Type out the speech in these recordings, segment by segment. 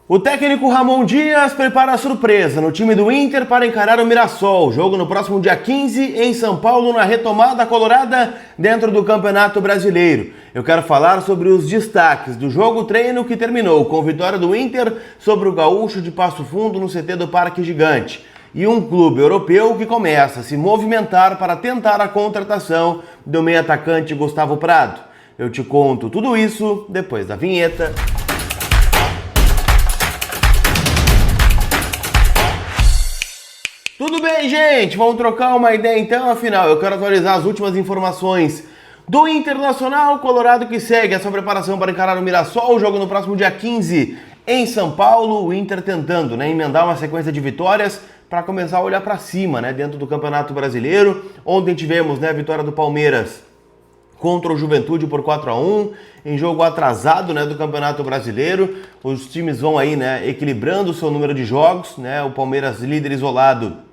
O técnico Ramon Dias prepara a surpresa no time do Inter para encarar o Mirassol. Jogo no próximo dia 15 em São Paulo, na retomada colorada dentro do Campeonato Brasileiro. Eu quero falar sobre os destaques do jogo-treino que terminou com vitória do Inter sobre o Gaúcho de Passo Fundo no CT do Parque Gigante. E um clube europeu que começa a se movimentar para tentar a contratação do meio-atacante Gustavo Prado. Eu te conto tudo isso depois da vinheta. Tudo bem, gente? Vamos trocar uma ideia então, afinal, eu quero atualizar as últimas informações do Internacional Colorado que segue a sua preparação para encarar o Mirassol, o jogo no próximo dia 15 em São Paulo, o Inter tentando emendar uma sequência de vitórias para começar a olhar para cima, dentro do Campeonato Brasileiro. Ontem tivemos a vitória do Palmeiras contra o Juventude por 4-1, em jogo atrasado do Campeonato Brasileiro. Os times vão aí equilibrando o seu número de jogos, o Palmeiras líder isolado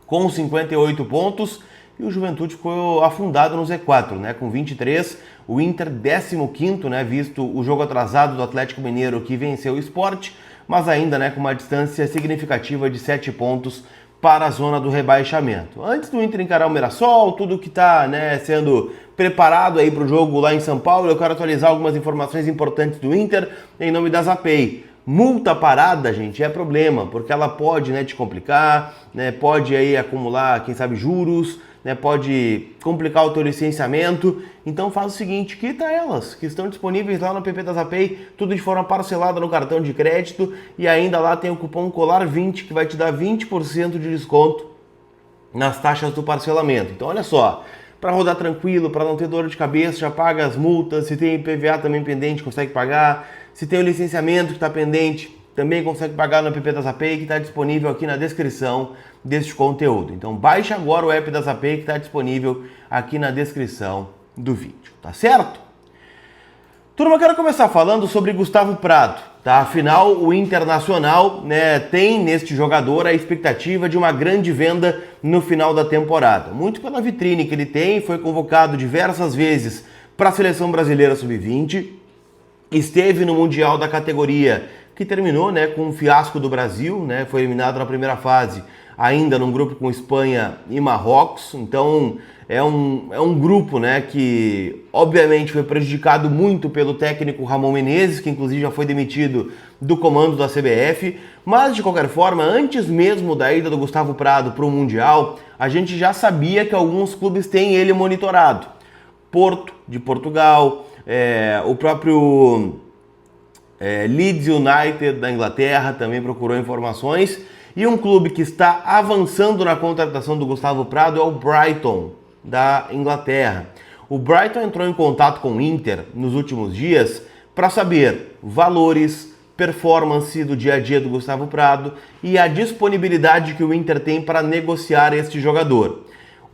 com 58 pontos e o Juventude ficou afundado no Z4, com 23. O Inter 15º, visto o jogo atrasado do Atlético Mineiro que venceu o Sport, mas ainda com uma distância significativa de 7 pontos para a zona do rebaixamento. Antes do Inter encarar o Mirassol, tudo que está sendo preparado aí para o jogo lá em São Paulo, eu quero atualizar algumas informações importantes do Inter em nome da Zapay. Multa parada, gente, é problema, porque ela pode te complicar, pode aí acumular, quem sabe, juros, pode complicar o teu licenciamento. Então faz o seguinte, quita elas, que estão disponíveis lá no app da Zapay, tudo de forma parcelada no cartão de crédito, e ainda lá tem o cupom COLAR20, que vai te dar 20% de desconto nas taxas do parcelamento. Então olha só, para rodar tranquilo, para não ter dor de cabeça, já paga as multas. Se tem IPVA também pendente, consegue pagar. Se tem o licenciamento que está pendente, também consegue pagar no app da Zapay, que está disponível aqui na descrição deste conteúdo. Então baixe agora o app da Zapay, que está disponível aqui na descrição do vídeo, tá certo? Turma, eu quero começar falando sobre Gustavo Prado, tá? Afinal, o Internacional tem neste jogador a expectativa de uma grande venda no final da temporada. Muito pela vitrine que ele tem, foi convocado diversas vezes para a Seleção Brasileira Sub-20, esteve no Mundial da categoria, que terminou com um fiasco do Brasil, foi eliminado na primeira fase, ainda num grupo com Espanha e Marrocos. Então é um grupo que obviamente foi prejudicado muito pelo técnico Ramon Menezes, que inclusive já foi demitido do comando da CBF, mas de qualquer forma, antes mesmo da ida do Gustavo Prado para o Mundial, a gente já sabia que alguns clubes têm ele monitorado. Porto, de Portugal, o próprio Leeds United da Inglaterra também procurou informações, e um clube que está avançando na contratação do Gustavo Prado é o Brighton, da Inglaterra. O Brighton entrou em contato com o Inter nos últimos dias para saber valores, performance do dia a dia do Gustavo Prado e a disponibilidade que o Inter tem para negociar este jogador.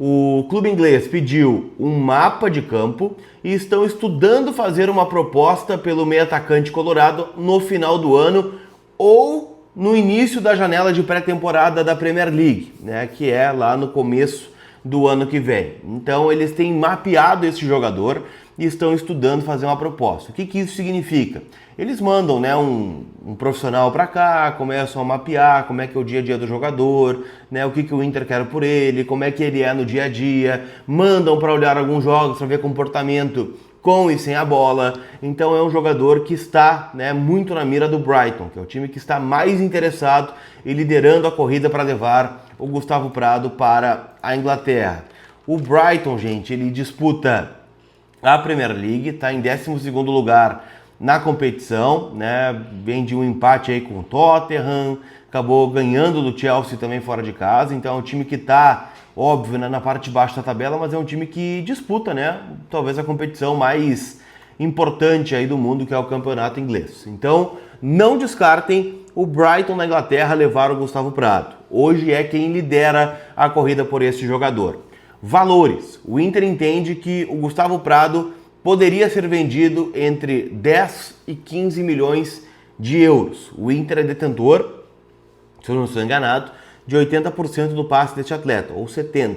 O clube inglês pediu um mapa de campo e estão estudando fazer uma proposta pelo meio-atacante colorado no final do ano ou no início da janela de pré-temporada da Premier League, que é lá no começo do ano que vem. Então eles têm mapeado esse jogador e estão estudando fazer uma proposta. O que isso significa? Eles mandam um profissional para cá, começam a mapear como é que é o dia a dia do jogador, o que o Inter quer por ele, como é que ele é no dia a dia, mandam para olhar alguns jogos para ver comportamento com e sem a bola. Então é um jogador que está muito na mira do Brighton, que é o time que está mais interessado e liderando a corrida para levar o Gustavo Prado para a Inglaterra. O Brighton, gente, ele disputa a Premier League, está em 12º lugar na competição, vem de um empate aí com o Tottenham, acabou ganhando do Chelsea também fora de casa. Então é um time que está, óbvio, na parte de baixo da tabela, mas é um time que disputa, talvez a competição mais importante aí do mundo, que é o campeonato inglês. Então não descartem o Brighton na Inglaterra levar o Gustavo Prado. Hoje é quem lidera a corrida por esse jogador. Valores. O Inter entende que o Gustavo Prado poderia ser vendido entre 10 e 15 milhões de euros. O Inter é detentor, se eu não estou enganado, de 80% do passe deste atleta, ou 70%.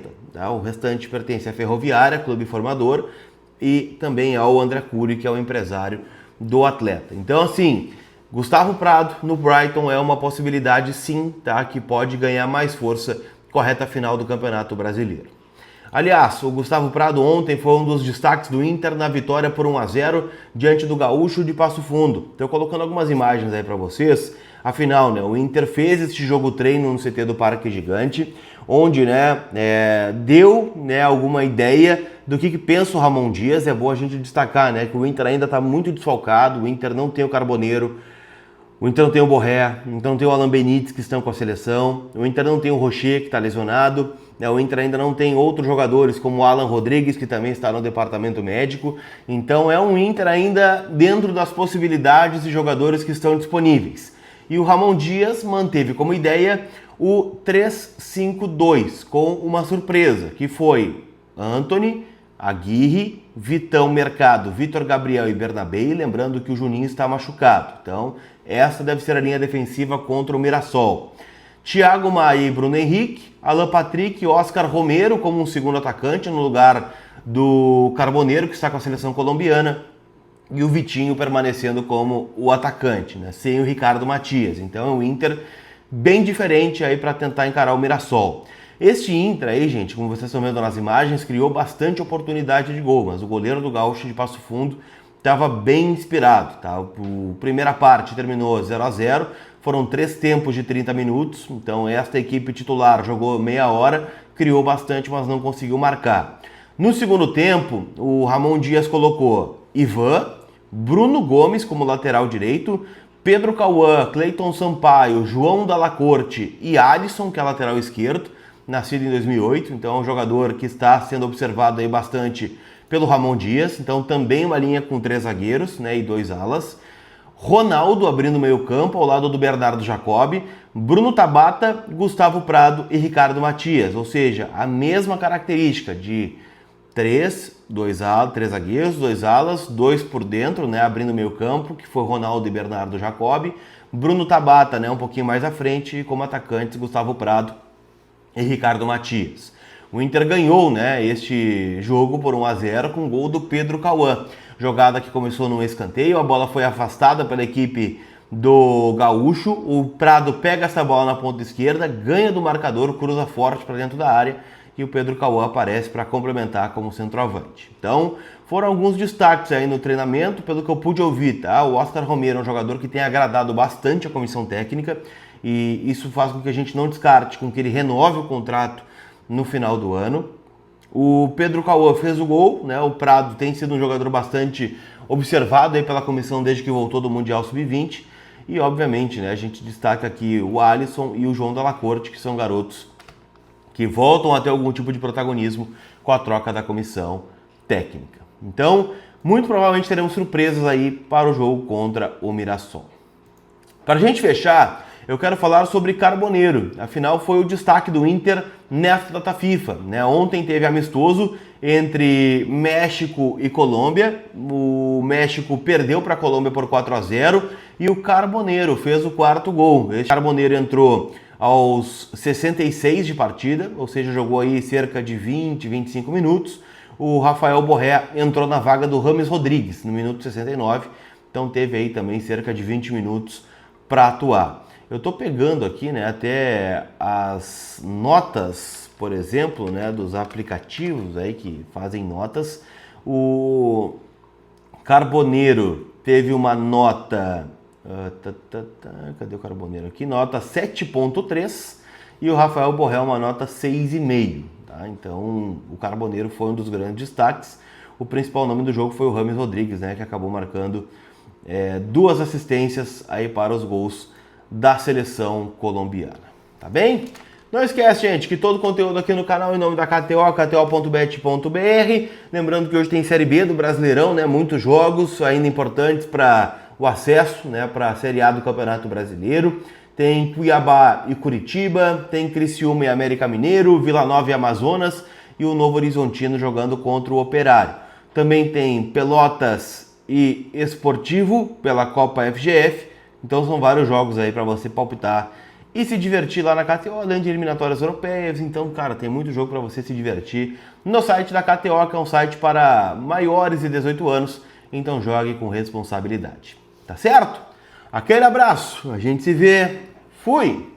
O restante pertence à Ferroviária, clube formador, e também ao André Cury, que é o empresário do atleta. Então, assim, Gustavo Prado no Brighton é uma possibilidade sim, tá? Que pode ganhar mais força com a reta final do Campeonato Brasileiro. Aliás, o Gustavo Prado ontem foi um dos destaques do Inter na vitória por 1-0 diante do Gaúcho de Passo Fundo. Estou colocando algumas imagens aí para vocês. Afinal, né, o Inter fez este jogo treino no CT do Parque Gigante, onde deu alguma ideia do que pensa o Ramon Dias. É bom a gente destacar, né, que o Inter ainda está muito desfalcado, o Inter não tem o Carboneiro, o Inter não tem o Borré, então tem o Alan Benítez que estão com a seleção, o Inter não tem o Rocher que está lesionado, né? O Inter ainda não tem outros jogadores como o Alan Rodrigues que também está no departamento médico, então é um Inter ainda dentro das possibilidades de jogadores que estão disponíveis. E o Ramon Dias manteve como ideia o 3-5-2 com uma surpresa, que foi Antony, Aguirre, Vitão, Mercado, Vitor Gabriel e Bernabé, lembrando que o Juninho está machucado. Então, essa deve ser a linha defensiva contra o Mirassol. Thiago Maia e Bruno Henrique, Alan Patrick e Oscar Romero como um segundo atacante no lugar do Carboneiro, que está com a seleção colombiana, e o Vitinho permanecendo como o atacante, né, sem o Ricardo Matias. Então é um Inter bem diferente aí para tentar encarar o Mirassol. Este Inter aí, gente, como vocês estão vendo nas imagens, criou bastante oportunidade de gol, mas o goleiro do Gaúcho de Passo Fundo estava bem inspirado, tá? A primeira parte terminou 0-0, foram 3 tempos de 30 minutos, então esta equipe titular jogou meia hora, criou bastante, mas não conseguiu marcar. No segundo tempo, o Ramon Dias colocou Ivan, Bruno Gomes como lateral direito, Pedro Cauã, Cleiton Sampaio, João Dalla Corte e Alisson, que é lateral esquerdo, nascido em 2008, então é um jogador que está sendo observado aí bastante pelo Ramon Dias, então também uma linha com 3 zagueiros, né, e 2 alas. Ronaldo abrindo o meio-campo ao lado do Bernardo Jacob, Bruno Tabata, Gustavo Prado e Ricardo Matias, ou seja, a mesma característica de 3 zagueiros, 2 alas, 2 por dentro, né, abrindo o meio-campo, que foi Ronaldo e Bernardo Jacob, Bruno Tabata, né, um pouquinho mais à frente, e como atacantes Gustavo Prado e Ricardo Matias. O Inter ganhou, né, este jogo por 1-0 com o gol do Pedro Cauã. Jogada que começou num escanteio, a bola foi afastada pela equipe do Gaúcho, o Prado pega essa bola na ponta esquerda, ganha do marcador, cruza forte para dentro da área e o Pedro Cauã aparece para complementar como centroavante. Então, foram alguns destaques aí no treinamento, pelo que eu pude ouvir, tá? O Oscar Romero é um jogador que tem agradado bastante a comissão técnica e isso faz com que a gente não descarte, com que ele renove o contrato no final do ano. O Pedro Cauã fez o gol, né? O Prado tem sido um jogador bastante observado aí pela comissão desde que voltou do Mundial Sub-20 e obviamente, né, a gente destaca aqui o Alisson e o João Dalla Corte, que são garotos que voltam a ter algum tipo de protagonismo com a troca da comissão técnica. Então, muito provavelmente teremos surpresas aí para o jogo contra o Mirassol. Para a gente fechar, eu quero falar sobre Carboneiro, afinal foi o destaque do Inter nesta data FIFA, né? Ontem teve amistoso entre México e Colômbia, o México perdeu para a Colômbia por 4-0 e o Carboneiro fez o 4º gol. Este Carboneiro entrou aos 66 de partida, ou seja, jogou aí cerca de 20, 25 minutos. O Rafael Borré entrou na vaga do Rames Rodrigues no minuto 69, então teve aí também cerca de 20 minutos para atuar. Eu estou pegando aqui, né, até as notas, por exemplo, né, dos aplicativos aí que fazem notas. O Carboneiro teve uma nota, cadê o Carboneiro aqui? Nota 7.3 e o Rafael Borré uma nota 6,5. Tá? Então o Carboneiro foi um dos grandes destaques. O principal nome do jogo foi o Rames Rodrigues, né, que acabou marcando 2 assistências aí para os gols da seleção colombiana, tá bem? Não esquece, gente, que todo o conteúdo aqui no canal em nome da KTO, kto.bet.br. Lembrando que hoje tem Série B do Brasileirão, né? Muitos jogos ainda importantes para o acesso, né? Para a Série A do Campeonato Brasileiro. Tem Cuiabá e Curitiba, tem Criciúma e América Mineiro, Vila Nova e Amazonas e o Novo Horizontino jogando contra o Operário. Também tem Pelotas e Esportivo pela Copa FGF. Então são vários jogos aí para você palpitar e se divertir lá na KTO, além de eliminatórias europeias. Então, cara, tem muito jogo para você se divertir no site da KTO, que é um site para maiores de 18 anos. Então jogue com responsabilidade, tá certo? Aquele abraço, a gente se vê. Fui!